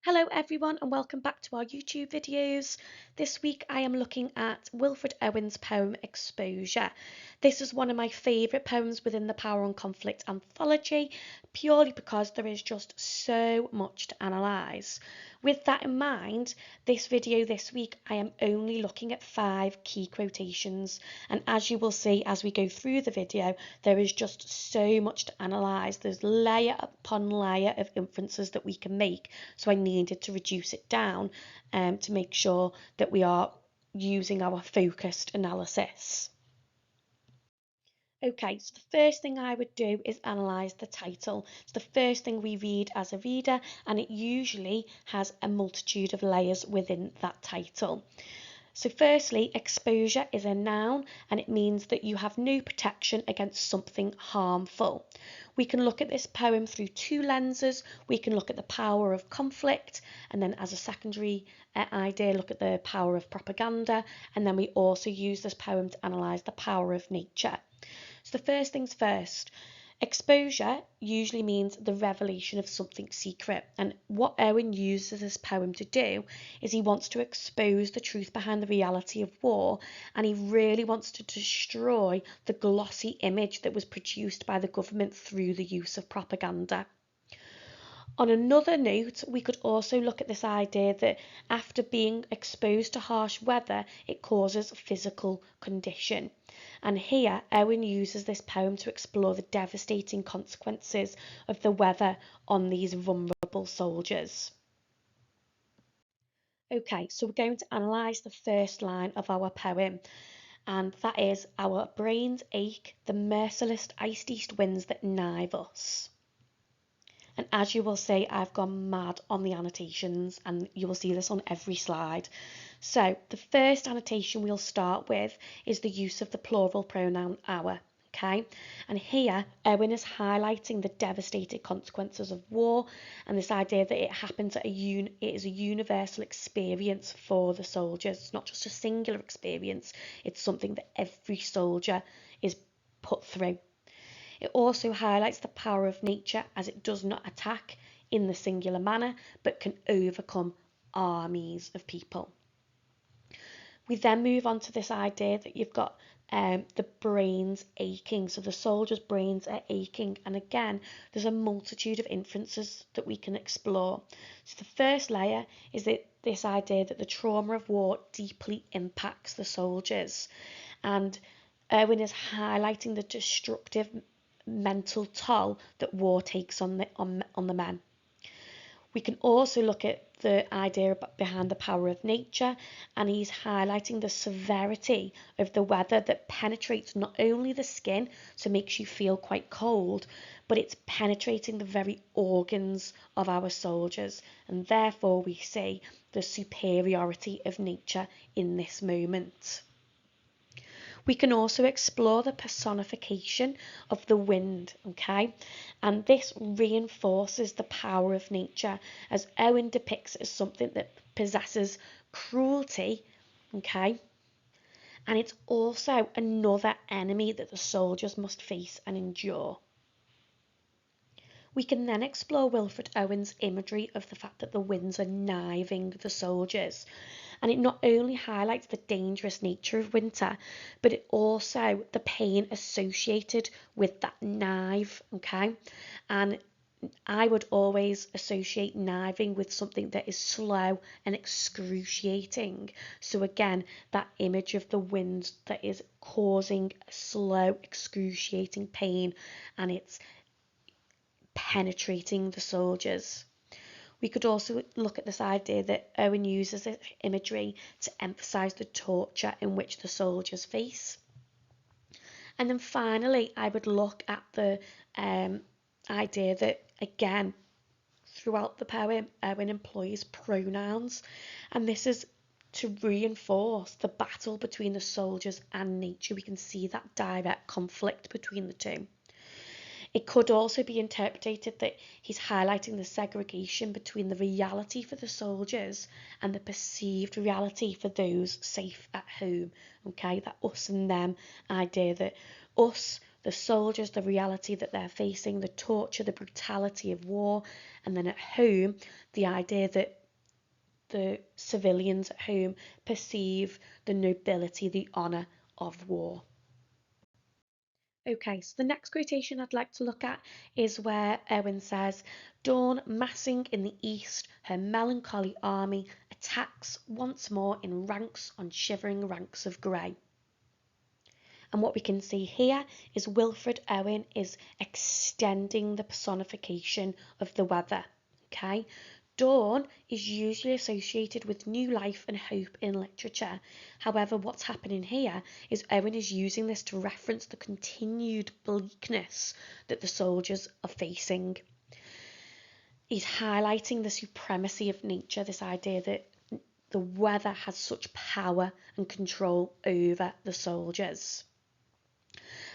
Hello everyone and welcome back to our YouTube videos. This week I am looking at Wilfred Owen's poem Exposure. This is one of my favourite poems within the Power and Conflict anthology, purely because there is just so much to analyse. With that in mind, this video this week I am only looking at 5 key quotations, and as you will see as we go through the video, there is just so much to analyse. There's layer upon layer of inferences that we can make, so I needed to reduce it down to make sure that we are using our focused analysis. Okay, so the first thing I would do is analyse the title. It's the first thing we read as a reader, and it usually has a multitude of layers within that title. So firstly, exposure is a noun, and it means that you have no protection against something harmful. We can look at this poem through 2 lenses. We can look at the power of conflict, and then as a secondary idea, look at the power of propaganda, and then we also use this poem to analyse the power of nature. So the first things first, exposure usually means the revelation of something secret, and what Owen uses this poem to do is he wants to expose the truth behind the reality of war, and he really wants to destroy the glossy image that was produced by the government through the use of propaganda. On another note, we could also look at this idea that after being exposed to harsh weather, it causes physical condition. And here, Owen uses this poem to explore the devastating consequences of the weather on these vulnerable soldiers. Okay, so we're going to analyse the first line of our poem, and that is, "Our brains ache, the merciless iced east winds that knife us." And as you will see, I've gone mad on the annotations, and you will see this on every slide. So the first annotation we'll start with is the use of the plural pronoun our. Okay, and here Owen is highlighting the devastating consequences of war, and this idea that it happens at it is a universal experience for the soldiers. It's not just a singular experience, it's something that every soldier is put through. It also highlights the power of nature, as it does not attack in the singular manner but can overcome armies of people. We then move on to this idea that you've got the brains aching. So the soldiers' brains are aching, and again there's a multitude of inferences that we can explore. So the first layer is that this idea that the trauma of war deeply impacts the soldiers, and Owen is highlighting the destructive mental toll that war takes on the men. We can also look at the idea behind the power of nature, and he's highlighting the severity of the weather that penetrates not only the skin, so makes you feel quite cold, but it's penetrating the very organs of our soldiers, and therefore we see the superiority of nature in this moment. We can also explore the personification of the wind, okay? And this reinforces the power of nature, as Owen depicts it as something that possesses cruelty, okay? And it's also another enemy that the soldiers must face and endure. We can then explore Wilfred Owen's imagery of the fact that the winds are kniving the soldiers, and it not only highlights the dangerous nature of winter, but it also the pain associated with that knife, okay? And I would always associate kniving with something that is slow and excruciating. So again, that image of the wind that is causing slow, excruciating pain, and it's penetrating the soldiers. We could also look at this idea that Owen uses this imagery to emphasise the torture in which the soldiers face. And then finally, I would look at the idea that, again, throughout the poem, Owen employs pronouns, and this is to reinforce the battle between the soldiers and nature. We can see that direct conflict between the two. It could also be interpreted that he's highlighting the segregation between the reality for the soldiers and the perceived reality for those safe at home. Okay, that us and them idea, that us the soldiers, the reality that they're facing, the torture, the brutality of war, and then at home, the idea that the civilians at home perceive the nobility, the honour of war. Okay, so the next quotation I'd like to look at is where Owen says, "Dawn massing in the east, her melancholy army attacks once more in ranks on shivering ranks of grey." And what we can see here is Wilfred Owen is extending the personification of the weather. Okay, dawn is usually associated with new life and hope in literature. However, what's happening here is Owen is using this to reference the continued bleakness that the soldiers are facing. He's highlighting the supremacy of nature, this idea that the weather has such power and control over the soldiers.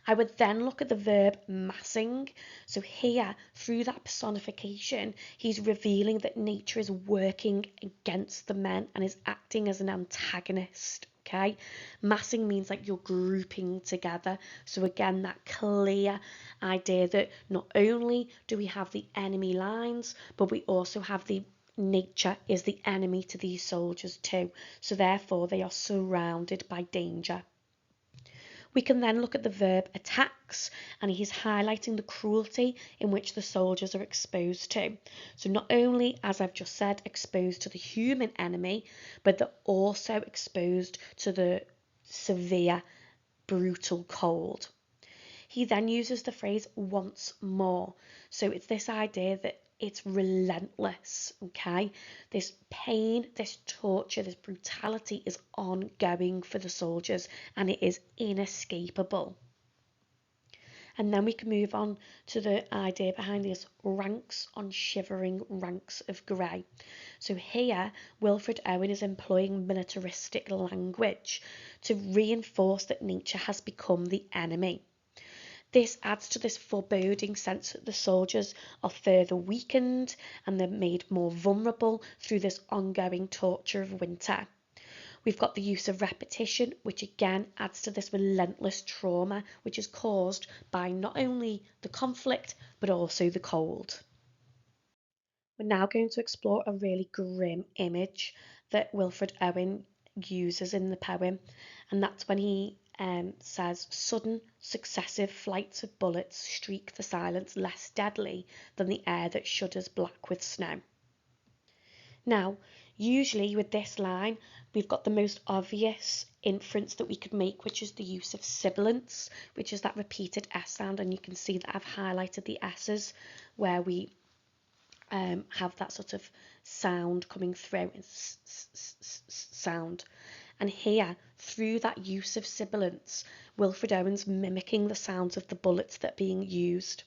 I would then look at the verb massing. So here, through that personification, he's revealing that nature is working against the men and is acting as an antagonist. Okay, massing means like you're grouping together. So again, that clear idea that not only do we have the enemy lines, but we also have the nature is the enemy to these soldiers too. So therefore, they are surrounded by danger. We can then look at the verb attacks, and he's highlighting the cruelty in which the soldiers are exposed to. So not only, as I've just said, exposed to the human enemy, but they're also exposed to the severe, brutal cold. He then uses the phrase once more. So it's this idea that it's relentless, okay? This pain, this torture, this brutality is ongoing for the soldiers and it is inescapable. And then we can move on to the idea behind this ranks on shivering ranks of grey. So here, Wilfred Owen is employing militaristic language to reinforce that nature has become the enemy. This adds to this foreboding sense that the soldiers are further weakened and they're made more vulnerable through this ongoing torture of winter. We've got the use of repetition, which again adds to this relentless trauma, which is caused by not only the conflict, but also the cold. We're now going to explore a really grim image that Wilfred Owen uses in the poem, and that's when he says, "Sudden, successive flights of bullets streak the silence less deadly than the air that shudders black with snow." Now, usually with this line, we've got the most obvious inference that we could make, which is the use of sibilants, which is that repeated S sound, and you can see that I've highlighted the S's where we have that sort of sound coming through, sound. And here, through that use of sibilants, Wilfred Owen's mimicking the sounds of the bullets that are being used.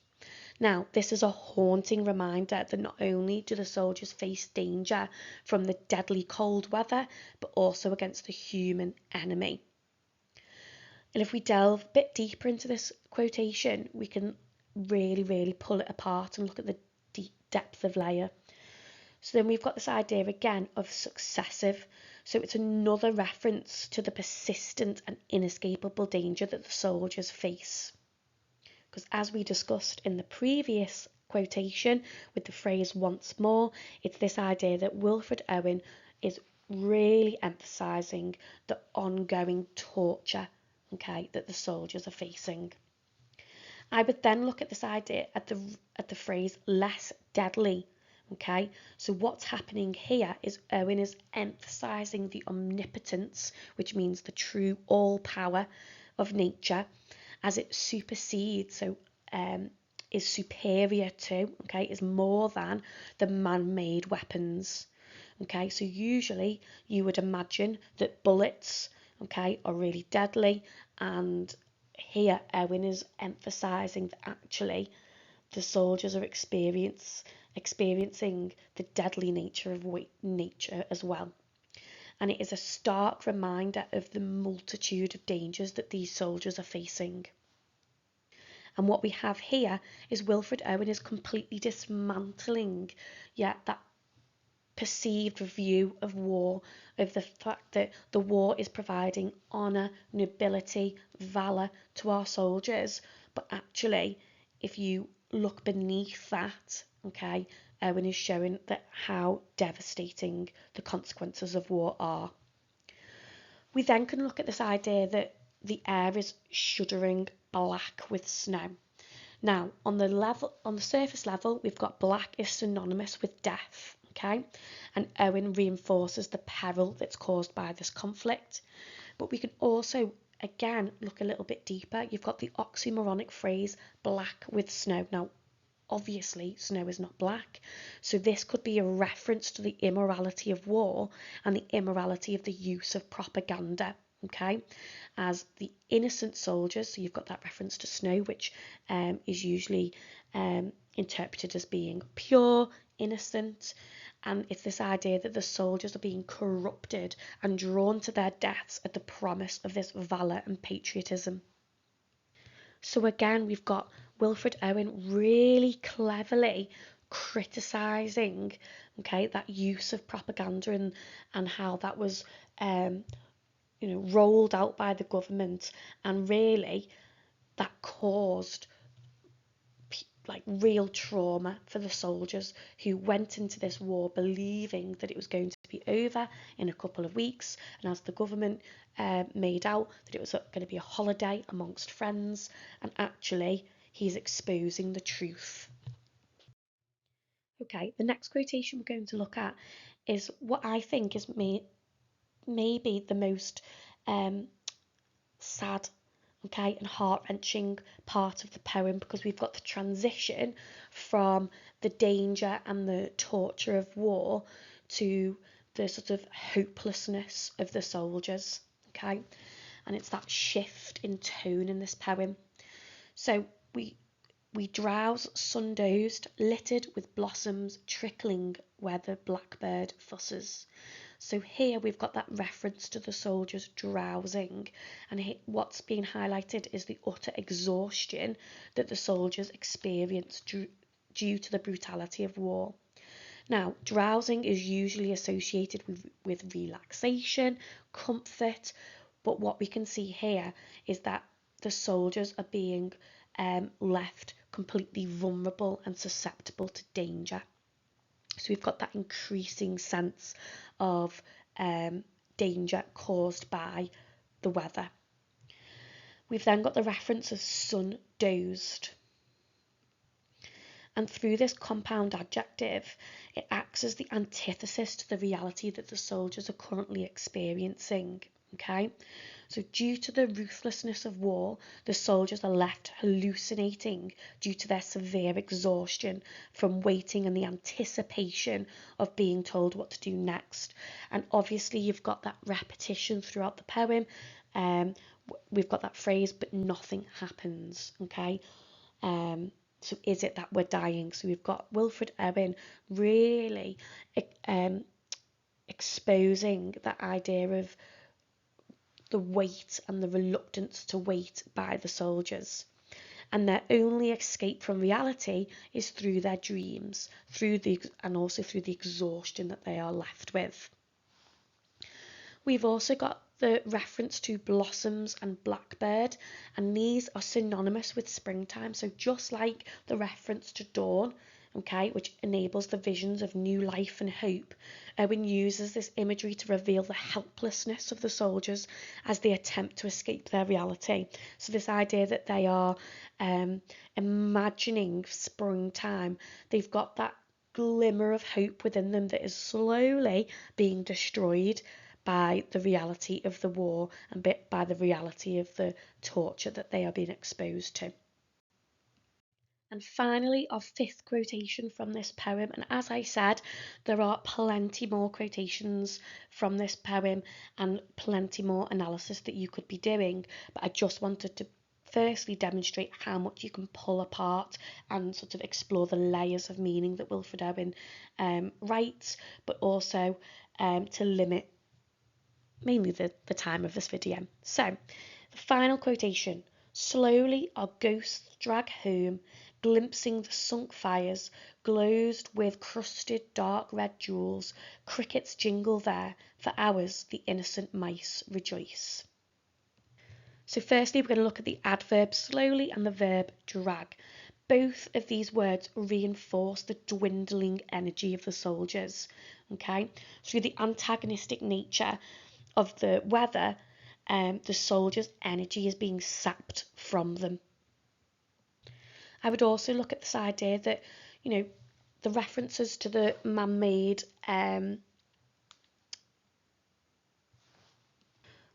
Now, this is a haunting reminder that not only do the soldiers face danger from the deadly cold weather, but also against the human enemy. And if we delve a bit deeper into this quotation, we can really pull it apart and look at the depth of layer. So then we've got this idea again of successive. So it's another reference to the persistent and inescapable danger that the soldiers face. Because as we discussed in the previous quotation with the phrase once more, it's this idea that Wilfred Owen is really emphasising the ongoing torture, okay, that the soldiers are facing. I would then look at this idea at the phrase less deadly. Okay, so what's happening here is Owen is emphasising the omnipotence, which means the true all power of nature, as it supersedes, so is superior to, okay, is more than the man-made weapons. Okay, so usually you would imagine that bullets, okay, are really deadly, and here Owen is emphasising that actually the soldiers are experiencing the deadly nature of nature as well. And it is a stark reminder of the multitude of dangers that these soldiers are facing. And what we have here is Wilfred Owen is completely dismantling that perceived view of war, of the fact that the war is providing honour, nobility, valour to our soldiers, But actually, if you look beneath that, okay, Owen is showing that how devastating the consequences of war are. We then can look at this idea that the air is shuddering black with snow. Now, on the surface level, we've got black is synonymous with death, okay? And Owen reinforces the peril that's caused by this conflict. But we can also, again, look a little bit deeper. You've got the oxymoronic phrase, black with snow. Now, obviously, snow is not black. So this could be a reference to the immorality of war and the immorality of the use of propaganda, okay? As the innocent soldiers, so you've got that reference to snow, which is usually interpreted as being pure, innocent, and it's this idea that the soldiers are being corrupted and drawn to their deaths at the promise of this valour and patriotism. So again, we've got Wilfred Owen really cleverly criticising, okay, that use of propaganda and how that was, rolled out by the government, and really that caused like real trauma for the soldiers who went into this war believing that it was going to be over in a couple of weeks, and as the government made out that it was going to be a holiday amongst friends, and actually he's exposing the truth. Okay, the next quotation we're going to look at is what I think is maybe the most sad, okay, and heart-wrenching part of the poem, because we've got the transition from the danger and the torture of war to the sort of hopelessness of the soldiers, okay, and it's that shift in tone in this poem. So we drowse sun-dozed, littered with blossoms trickling where the blackbird fusses. So here we've got that reference to the soldiers drowsing, and what's being highlighted is the utter exhaustion that the soldiers experience due to the brutality of war. Now, drowsing is usually associated with relaxation, comfort, but what we can see here is that the soldiers are being left completely vulnerable and susceptible to danger. So we've got that increasing sense of danger caused by the weather. We've then got the reference of sun dozed. And through this compound adjective, it acts as the antithesis to the reality that the soldiers are currently experiencing. Okay, so due to the ruthlessness of war, the soldiers are left hallucinating due to their severe exhaustion from waiting and the anticipation of being told what to do next. And obviously you've got that repetition throughout the poem. We've got that phrase, but nothing happens, okay? So is it that we're dying? So we've got Wilfred Owen really exposing that idea of the weight and the reluctance to wait by the soldiers. And their only escape from reality is through their dreams, and also through the exhaustion that they are left with. We've also got the reference to blossoms and blackbird, and these are synonymous with springtime. So just like the reference to dawn, okay, which enables the visions of new life and hope, Owen uses this imagery to reveal the helplessness of the soldiers as they attempt to escape their reality. So this idea that they are imagining springtime, they've got that glimmer of hope within them that is slowly being destroyed by the reality of the war and by the reality of the torture that they are being exposed to. And finally, our fifth quotation from this poem, and as I said, there are plenty more quotations from this poem and plenty more analysis that you could be doing, but I just wanted to firstly demonstrate how much you can pull apart and sort of explore the layers of meaning that Wilfred Owen writes, but also to limit mainly the time of this video. So, the final quotation. Slowly our ghosts drag home, glimpsing the sunk fires, glozed with crusted dark red jewels, crickets jingle there, for hours the innocent mice rejoice. So firstly, we're going to look at the adverb slowly and the verb drag. Both of these words reinforce the dwindling energy of the soldiers, okay? Through the antagonistic nature of the weather, the soldiers' energy is being sapped from them. I would also look at this idea that, the references to the man-made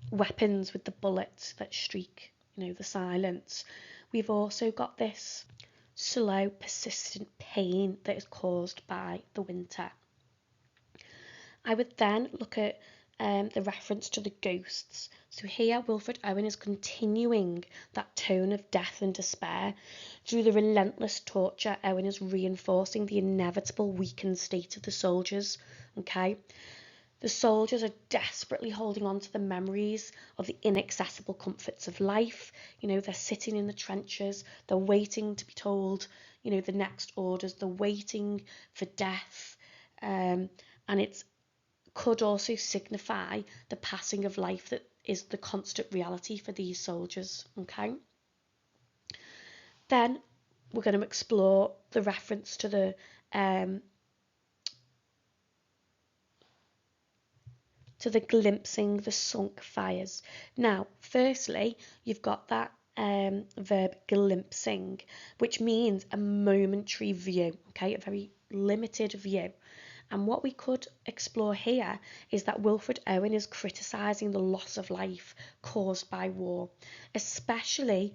weapons with the bullets that streak, the silence. We've also got this slow, persistent pain that is caused by the winter. I would then look at the reference to the ghosts. So here Wilfred Owen is continuing that tone of death and despair. Through the relentless torture, Owen is reinforcing the inevitable weakened state of the soldiers. Okay, the soldiers are desperately holding on to the memories of the inaccessible comforts of life. They're sitting in the trenches, they're waiting to be told, the next orders, they're waiting for death. And it could also signify the passing of life that is the constant reality for these soldiers. Okay. Then we're going to explore the reference to the glimpsing the sunk fires. Now, firstly, you've got that verb glimpsing, which means a momentary view, okay, a very limited view. And what we could explore here is that Wilfred Owen is criticising the loss of life caused by war, especially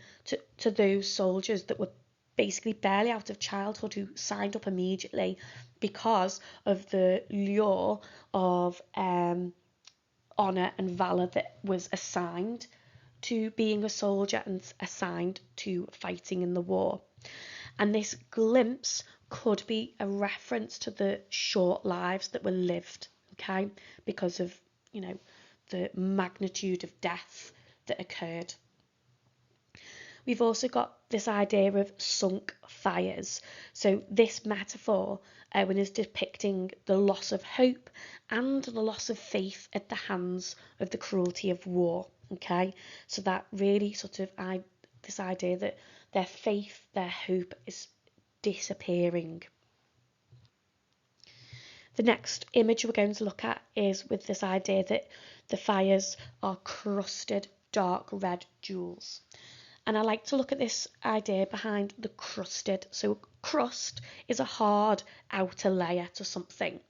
to those soldiers that were basically barely out of childhood who signed up immediately because of the lure of honour and valour that was assigned to being a soldier and assigned to fighting in the war. And this glimpse could be a reference to the short lives that were lived, okay, because of, the magnitude of death that occurred. We've also got this idea of sunk fires. So this metaphor, when is depicting the loss of hope and the loss of faith at the hands of the cruelty of war. Okay, so that really this idea that their faith, their hope is disappearing. The next image we're going to look at is with this idea that the fires are crusted dark red jewels. And I like to look at this idea behind the crusted. So crust is a hard outer layer to something.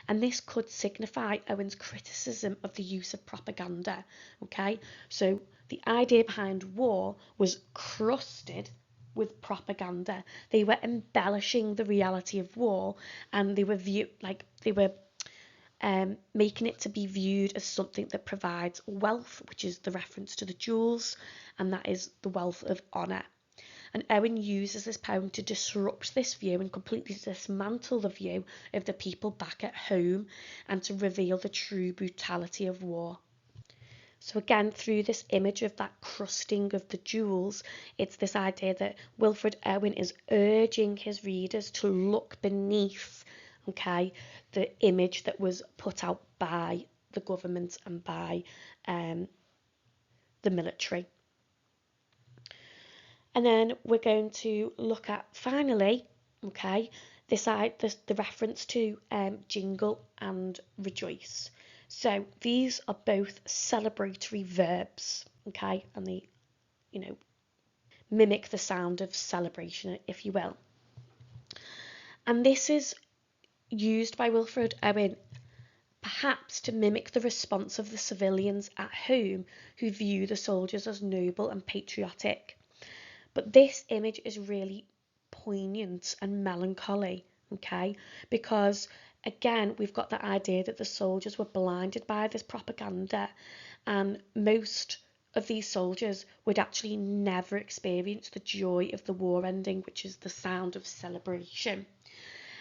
And this could signify Owen's criticism of the use of propaganda. Okay, so the idea behind war was crusted with propaganda. They were embellishing the reality of war, and they were making it to be viewed as something that provides wealth, which is the reference to the jewels, and that is the wealth of honour. And Owen uses this poem to disrupt this view and completely dismantle the view of the people back at home and to reveal the true brutality of war. So again, through this image of that crusting of the jewels, it's this idea that Wilfred Owen is urging his readers to look beneath, okay, the image that was put out by the government and by the military. And then we're going to look at, finally, okay, the reference to jingle and rejoice. So these are both celebratory verbs, okay, and they, mimic the sound of celebration, if you will. And this is used by Wilfred Owen perhaps to mimic the response of the civilians at home who view the soldiers as noble and patriotic. But this image is really poignant and melancholy, okay? Because again, we've got the idea that the soldiers were blinded by this propaganda, and most of these soldiers would actually never experience the joy of the war ending, which is the sound of celebration.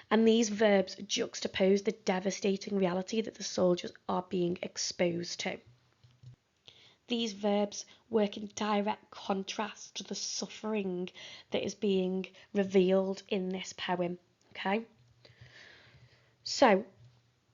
And these verbs juxtapose the devastating reality that the soldiers are being exposed to. These verbs work in direct contrast to the suffering that is being revealed in this poem, okay? So,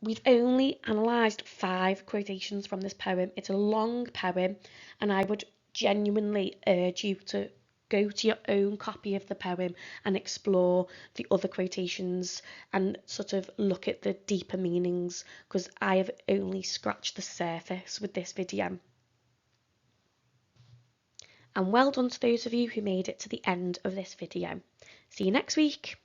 we've only analysed 5 quotations from this poem. It's a long poem, and I would genuinely urge you to go to your own copy of the poem and explore the other quotations and sort of look at the deeper meanings, because I have only scratched the surface with this video. And well done to those of you who made it to the end of this video. See you next week.